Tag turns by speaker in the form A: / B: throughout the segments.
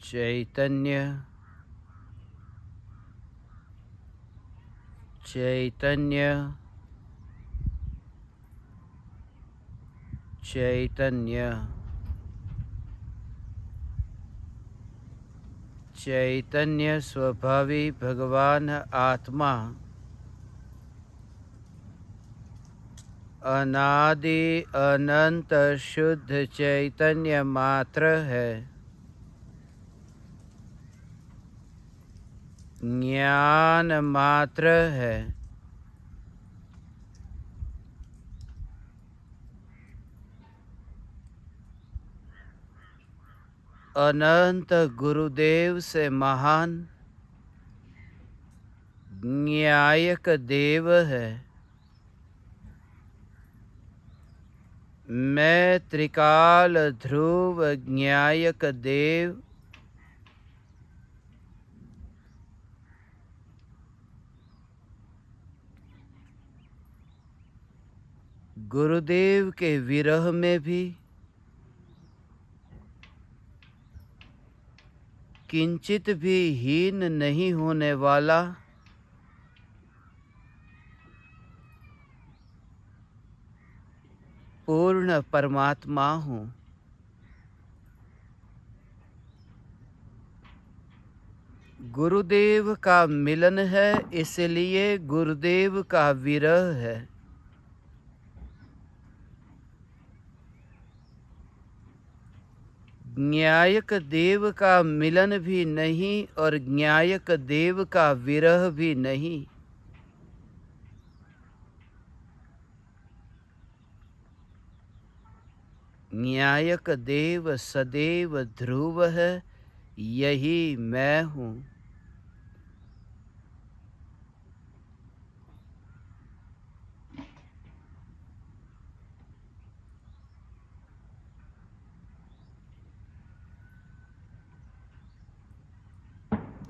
A: चैतन्य चैतन्य चैतन्य चैतन्य स्वभावी भगवान आत्मा अनादि अनंत शुद्ध चैतन्य मात्र है। ज्ञान मात्र है। अनंत गुरुदेव से महान न्यायक देव है। मैं त्रिकाल ध्रुव न्यायक देव गुरुदेव के विरह में भी किंचित भी हीन नहीं होने वाला पूर्ण परमात्मा हूँ। गुरुदेव का मिलन है, इसलिए गुरुदेव का विरह है। न्यायक देव का मिलन भी नहीं और न्यायक देव का विरह भी नहीं। न्यायक देव सदैव ध्रुव है, यही मैं हूँ।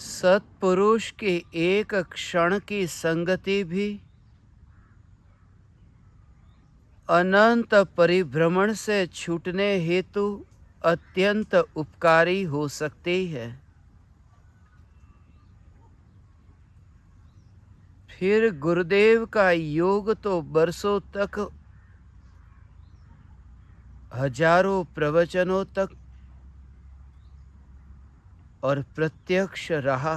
A: सत्पुरुष की एक क्षण की संगति भी अनंत परिभ्रमण से छूटने हेतु अत्यंत उपकारी हो सकती है। फिर गुरुदेव का योग तो बरसों तक, हजारों प्रवचनों तक और प्रत्यक्ष रहा,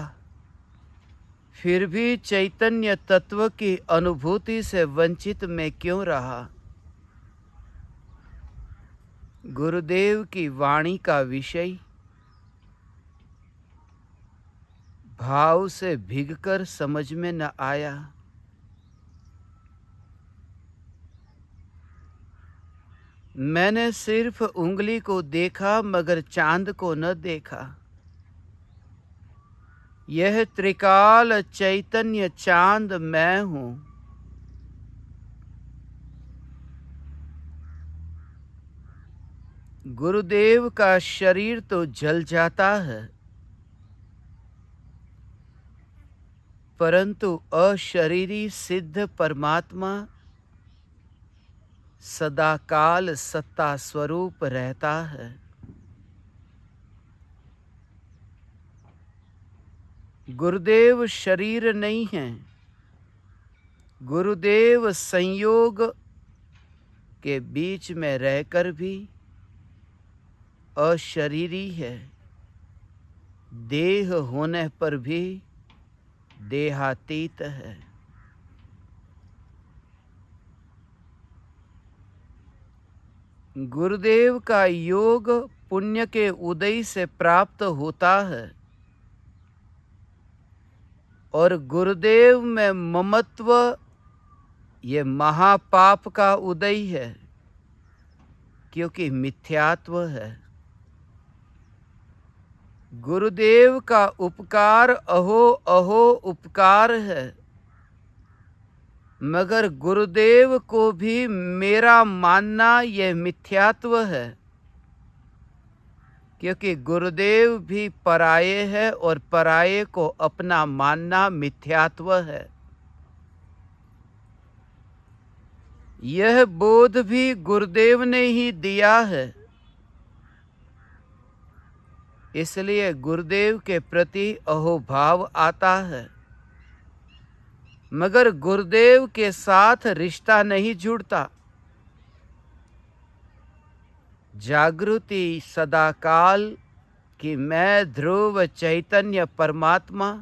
A: फिर भी चैतन्य तत्व की अनुभूति से वंचित मैं क्यों रहा? गुरुदेव की वाणी का विषय भाव से भीगकर समझ में न आया। मैंने सिर्फ उंगली को देखा मगर चांद को न देखा। यह त्रिकाल चैतन्य चांद मैं हूँ। गुरुदेव का शरीर तो जल जाता है, परंतु अशरीरी सिद्ध परमात्मा सदाकाल सत्ता स्वरूप रहता है। गुरुदेव शरीर नहीं है। गुरुदेव संयोग के बीच में रहकर भी अशरीरी है। देह होने पर भी देहातीत है। गुरुदेव का योग पुण्य के उदय से प्राप्त होता है और गुरुदेव में ममत्व ये महापाप का उदय है, क्योंकि मिथ्यात्व है। गुरुदेव का उपकार अहो अहो उपकार है, मगर गुरुदेव को भी मेरा मानना यह मिथ्यात्व है, क्योंकि गुरुदेव भी पराये है और पराये को अपना मानना मिथ्यात्व है। यह बोध भी गुरुदेव ने ही दिया है, इसलिए गुरुदेव के प्रति अहोभाव आता है, मगर गुरुदेव के साथ रिश्ता नहीं जुड़ता। जागृति सदाकाल कि मैं ध्रुव चैतन्य परमात्मा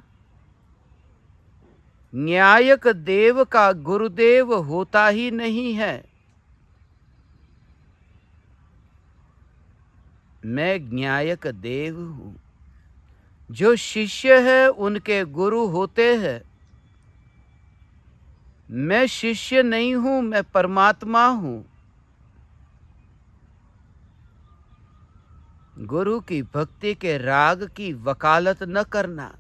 A: न्यायक देव का गुरुदेव होता ही नहीं है। मैं न्यायक देव हूँ। जो शिष्य है उनके गुरु होते हैं। मैं शिष्य नहीं हूँ, मैं परमात्मा हूँ। गुरु की भक्ति के राग की वकालत न करना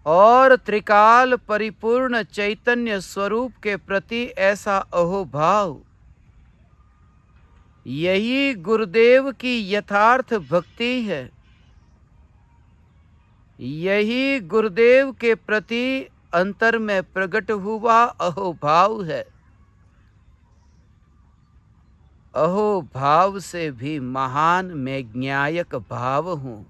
A: और त्रिकाल परिपूर्ण चैतन्य स्वरूप के प्रति ऐसा अहोभाव, यही गुरुदेव की यथार्थ भक्ति है। यही गुरुदेव के प्रति अंतर में प्रकट हुआ अहोभाव है। अहोभाव से भी महान मैं न्यायक भाव हूँ।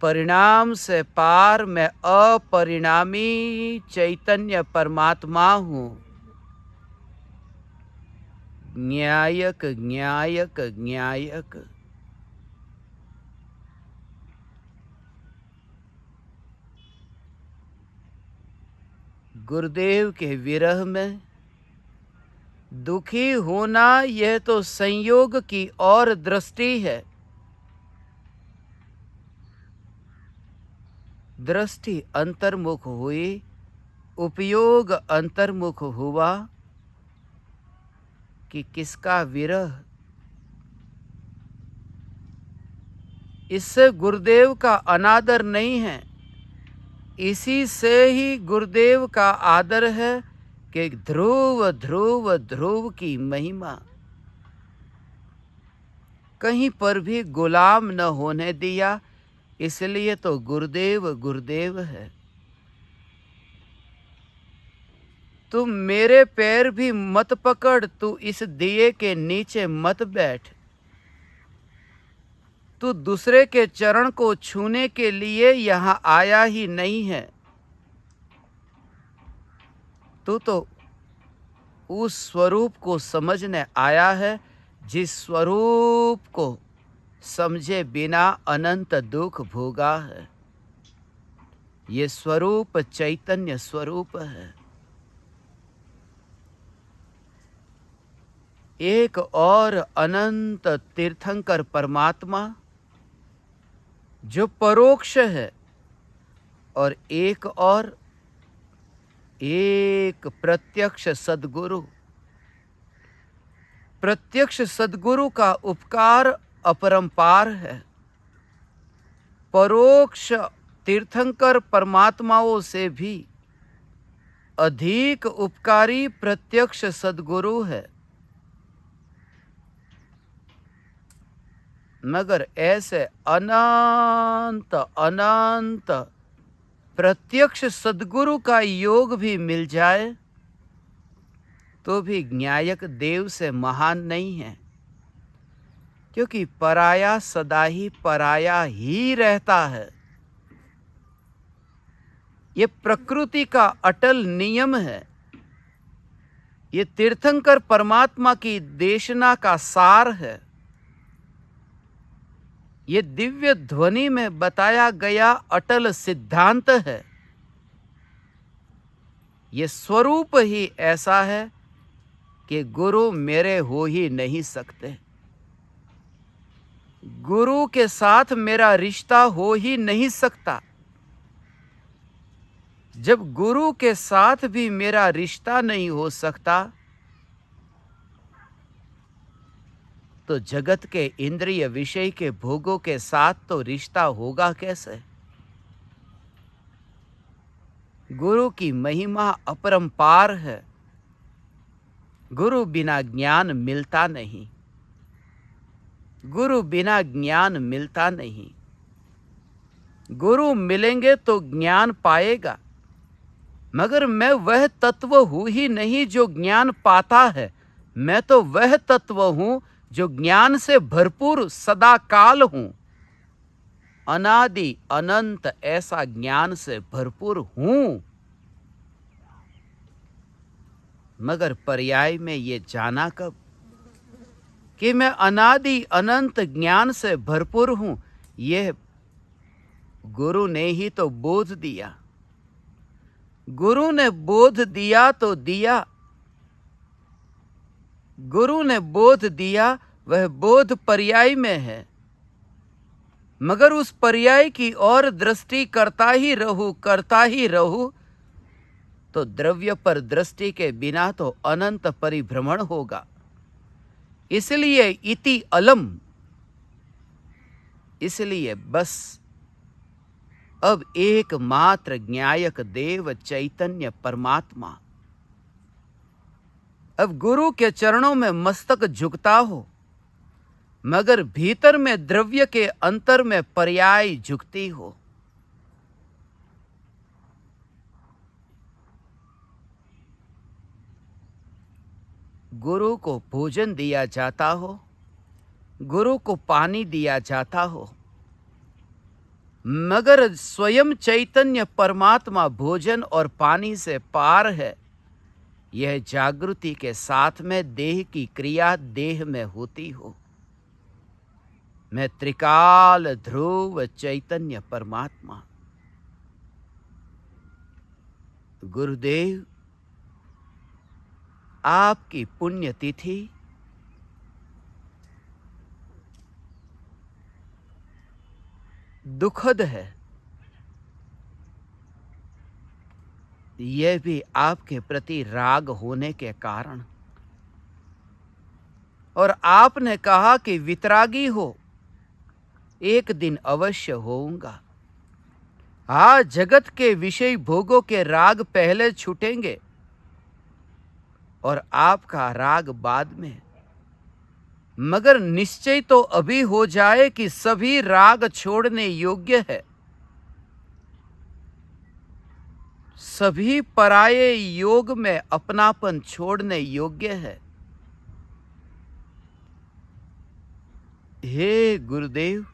A: परिणाम से पार मैं अपरिणामी चैतन्य परमात्मा हूँ। न्यायक न्यायक न्यायक। गुरुदेव के विरह में दुखी होना यह तो संयोग की और दृष्टि है। दृष्टि अंतर्मुख हुई, उपयोग अंतर्मुख हुआ कि किसका विरह। इससे गुरुदेव का अनादर नहीं है, इसी से ही गुरुदेव का आदर है कि ध्रुव ध्रुव ध्रुव की महिमा कहीं पर भी गुलाम न होने दिया। इसलिए तो गुरुदेव गुरुदेव है। तुम मेरे पैर भी मत पकड़, तू इस दिए के नीचे मत बैठ। तू दूसरे के चरण को छूने के लिए यहाँ आया ही नहीं है। तू तो उस स्वरूप को समझने आया है जिस स्वरूप को समझे बिना अनंत दुख भोगा है। ये स्वरूप चैतन्य स्वरूप है। एक और अनंत तीर्थंकर परमात्मा जो परोक्ष है, और एक और एक प्रत्यक्ष सद्गुरु। प्रत्यक्ष सद्गुरु का उपकार अपरंपार है। परोक्ष तीर्थंकर परमात्माओं से भी अधिक उपकारी प्रत्यक्ष सद्गुरु है। मगर ऐसे अनंत अनंत प्रत्यक्ष सद्गुरु का योग भी मिल जाए तो भी न्यायक देव से महान नहीं है, क्योंकि पराया सदा ही पराया ही रहता है। ये प्रकृति का अटल नियम है। ये तीर्थंकर परमात्मा की देशना का सार है। ये दिव्य ध्वनि में बताया गया अटल सिद्धांत है। ये स्वरूप ही ऐसा है कि गुरु मेरे हो ही नहीं सकते। गुरु के साथ मेरा रिश्ता हो ही नहीं सकता। जब गुरु के साथ भी मेरा रिश्ता नहीं हो सकता तो जगत के इंद्रिय विषय के भोगों के साथ तो रिश्ता होगा कैसे। गुरु की महिमा अपरंपार है। गुरु बिना ज्ञान मिलता नहीं। गुरु बिना ज्ञान मिलता नहीं। गुरु मिलेंगे तो ज्ञान पाएगा, मगर मैं वह तत्व हूँ ही नहीं जो ज्ञान पाता है। मैं तो वह तत्व हूँ जो ज्ञान से भरपूर सदा काल हूं, अनादि अनंत ऐसा ज्ञान से भरपूर हूं, मगर पर्याय में ये जाना कब कि मैं अनादि अनंत ज्ञान से भरपूर हूं। यह गुरु ने ही तो बोध दिया। गुरु ने बोध दिया तो दिया, गुरु ने बोध दिया, वह बोध पर्याय में है, मगर उस पर्याय की ओर दृष्टि करता ही रहूं तो द्रव्य पर दृष्टि के बिना तो अनंत परिभ्रमण होगा। इसलिए इति अलम, इसलिए बस अब एकमात्र ज्ञायक देव चैतन्य परमात्मा। अब गुरु के चरणों में मस्तक झुकता हो, मगर भीतर में द्रव्य के अंतर में पर्याय झुकती हो। गुरु को भोजन दिया जाता हो, गुरु को पानी दिया जाता हो, मगर स्वयं चैतन्य परमात्मा भोजन और पानी से पार है। यह जागृति के साथ में देह की क्रिया देह में होती हो। मैं त्रिकाल ध्रुव चैतन्य परमात्मा। गुरुदेव, आपकी पुण्यतिथि दुखद है। यह भी आपके प्रति राग होने के कारण। और आपने कहा कि वितरागी हो, एक दिन अवश्य होऊंगा। हाँ, जगत के विषय भोगों के राग पहले छूटेंगे और आपका राग बाद में, मगर निश्चय तो अभी हो जाए कि सभी राग छोड़ने योग्य है। सभी पराये योग में अपनापन छोड़ने योग्य है। हे गुरुदेव,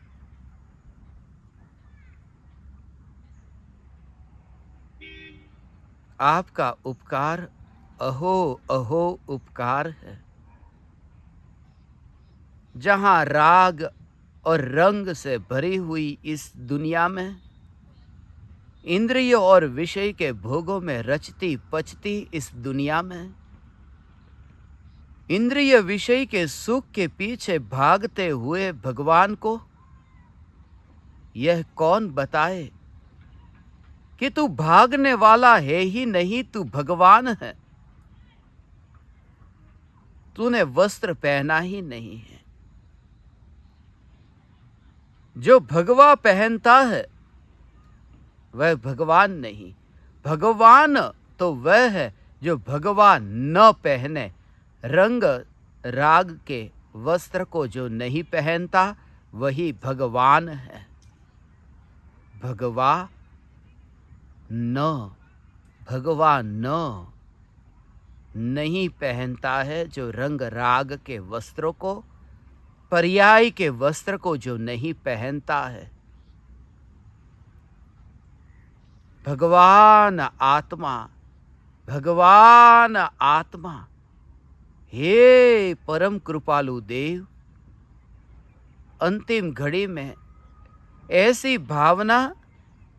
A: आपका उपकार अहो अहो उपकार है। जहां राग और रंग से भरी हुई इस दुनिया में, इंद्रिय और विषय के भोगों में रचती पचती इस दुनिया में, इंद्रिय विषय के सुख के पीछे भागते हुए भगवान को यह कौन बताए कि तू भागने वाला है ही नहीं, तू भगवान है। तूने वस्त्र पहना ही नहीं है। जो भगवा पहनता है वह भगवान नहीं। भगवान तो वह है जो भगवा न पहने। रंग राग के वस्त्र को जो नहीं पहनता वही भगवान है। भगवा न नहीं पहनता है जो रंग राग के वस्त्रों को, पर्याय के वस्त्र को जो नहीं पहनता है। भगवान आत्मा, भगवान आत्मा। हे परम कृपालु देव, अंतिम घड़ी में ऐसी भावना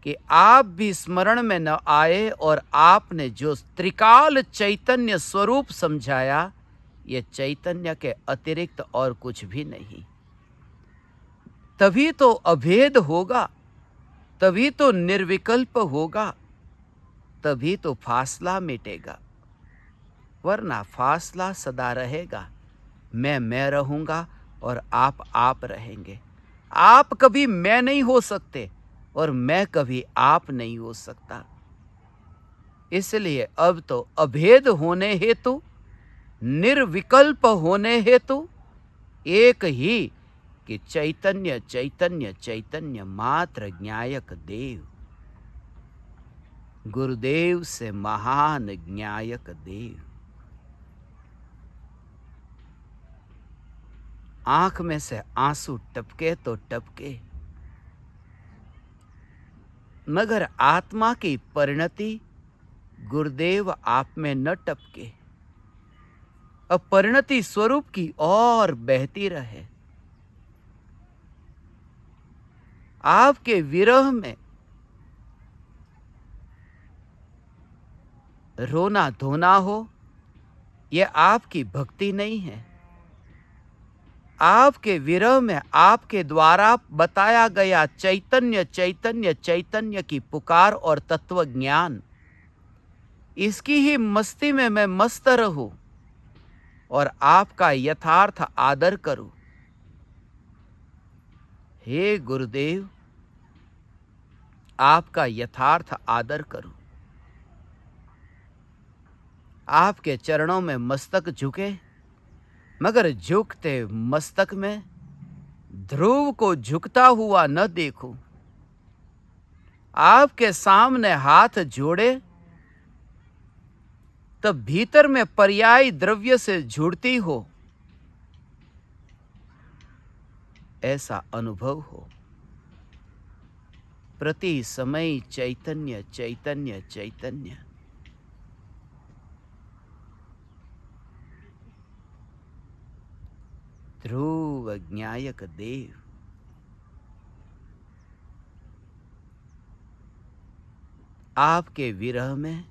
A: कि आप भी स्मरण में न आए और आपने जो त्रिकाल चैतन्य स्वरूप समझाया, ये चैतन्य के अतिरिक्त और कुछ भी नहीं। तभी तो अभेद होगा, तभी तो निर्विकल्प होगा, तभी तो फासला मिटेगा। वरना फासला सदा रहेगा। मैं रहूंगा और आप रहेंगे। आप कभी मैं नहीं हो सकते और मैं कभी आप नहीं हो सकता। इसलिए अब तो अभेद होने हेतु, निर्विकल्प होने हेतु एक ही कि चैतन्य चैतन्य चैतन्य मात्र ज्ञायक देव। गुरुदेव से महान ज्ञायक देव। आंख में से आंसू टपके तो टपके, मगर आत्मा की परिणति गुरुदेव आप में न टपके, अब परिणति स्वरूप की और बहती रहे। आपके विरह में रोना धोना हो, यह आपकी भक्ति नहीं है। आपके विरह में आपके द्वारा बताया गया चैतन्य चैतन्य चैतन्य की पुकार और तत्व ज्ञान, इसकी ही मस्ती में मैं मस्त रहूं और आपका यथार्थ आदर करूं। हे गुरुदेव, आपका यथार्थ आदर करूं। आपके चरणों में मस्तक झुके, मगर झुकते मस्तक में ध्रुव को झुकता हुआ न देखूं। आपके सामने हाथ जोड़े तब भीतर में पर्यायी द्रव्य से जुड़ती हो, ऐसा अनुभव हो। प्रति समय चैतन्य चैतन्य चैतन्य। ध्रुव ज्ञायक देव, आपके विरह में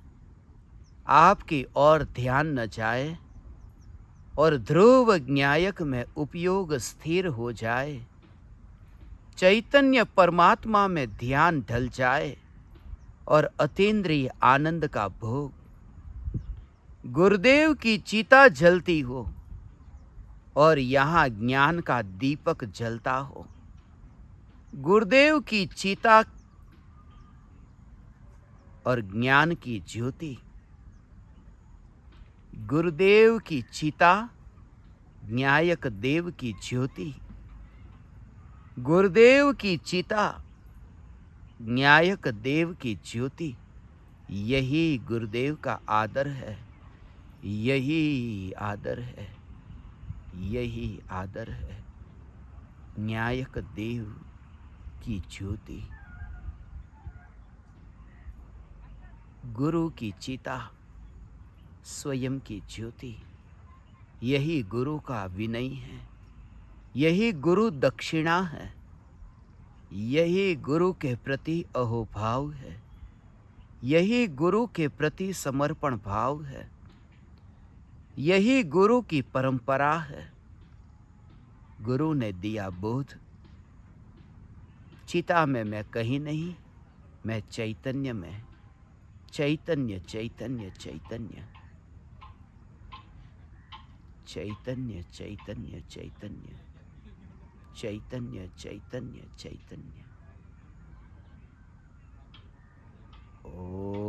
A: आपकी ओर ध्यान न जाए और ध्रुव ज्ञायक में उपयोग स्थिर हो जाए, चैतन्य परमात्मा में ध्यान ढल जाए और अतीन्द्रिय आनंद का भोग, गुरुदेव की चिता जलती हो और यहाँ ज्ञान का दीपक जलता हो। गुरुदेव की चिता और ज्ञान की ज्योति, गुरुदेव की चिता, न्यायक देव की ज्योति, गुरुदेव की चिता, न्यायक देव की ज्योति, यही गुरुदेव का आदर है, यही आदर है, यही आदर है। न्यायक देव की ज्योति, गुरु की चिता, स्वयं की ज्योति, यही गुरु का विनय है, यही गुरु दक्षिणा है, यही गुरु के प्रति अहोभाव है, यही गुरु के प्रति समर्पण भाव है, यही गुरु की परंपरा है। गुरु ने दिया बोध, चिता में मैं कहीं नहीं, मैं चैतन्य में, चैतन्य चैतन्य चैतन्य चैतन्य चैतन्य चैतन्य चैतन्य चैतन्य चैतन्य। ओ